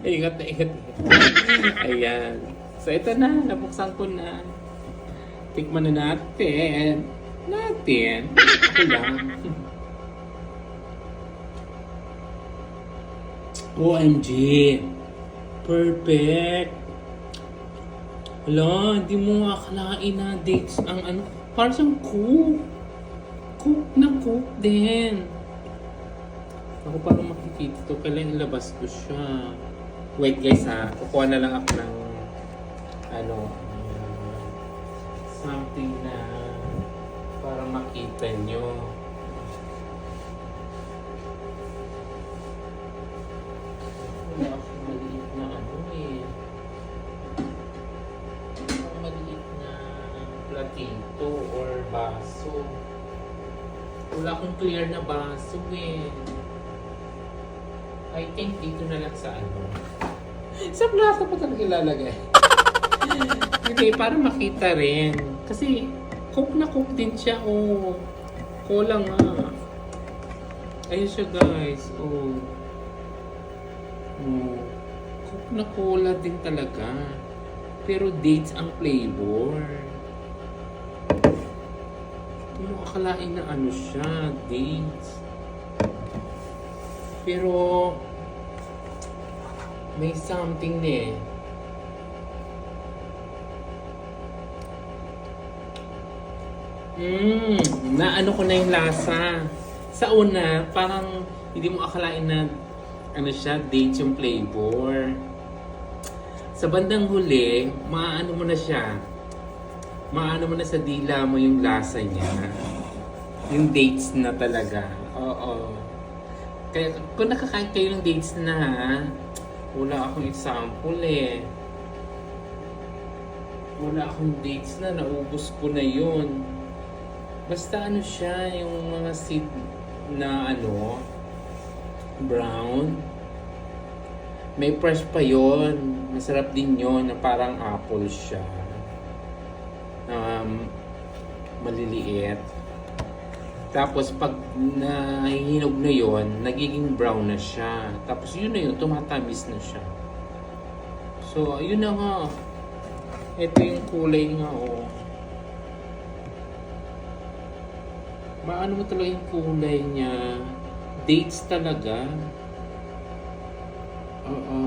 Ingat na ingat. Ayan. So ito na, nabuksan ko na. Tikman na natin. Ako lang. OMG. Perfect. Wala, hindi mo akalain na dates ang ano. Parang siyang cook. Cook din. Ako parang makikita to. Kailan ilabas ko siya. Wait guys ha. Kukuha na lang ako ng something na para makita nyo. Wala akong maliit na maliit na platito or baso. Wala akong clear na baso eh. I think dito na lang sa sa plato pa talaga ilalagay. Hindi, para makita rin. Kasi cook na cook din siya. Oh. Kulang nga. Ayun siya guys. Oh. Oh. Cook na cola din talaga. Pero dates ang flavor. Hindi mo akalain na siya. Dates. Pero may something eh. Naano ko na yung lasa. Sa una, parang hindi mo akalain na siya, dates yung flavor. Sa bandang huli, maano mo na siya. Maano mo na sa dila mo yung lasa niya. Yung dates na talaga. Oo. Kaya kung nakakain kayo ng dates na wala akong example eh. Wala akong dates na, naubos ko na yun. Basta siya, yung mga seed na brown. May fresh pa yon. Masarap din yon na parang apple siya. Maliliit. Tapos pag nahihinog na yon, nagiging brown na siya. Tapos yun na yun, tumatamis na siya. So, ayun na nga. Ito yung kulay nga Maano mo talaga yung kulay niya. Dates talaga. Oo.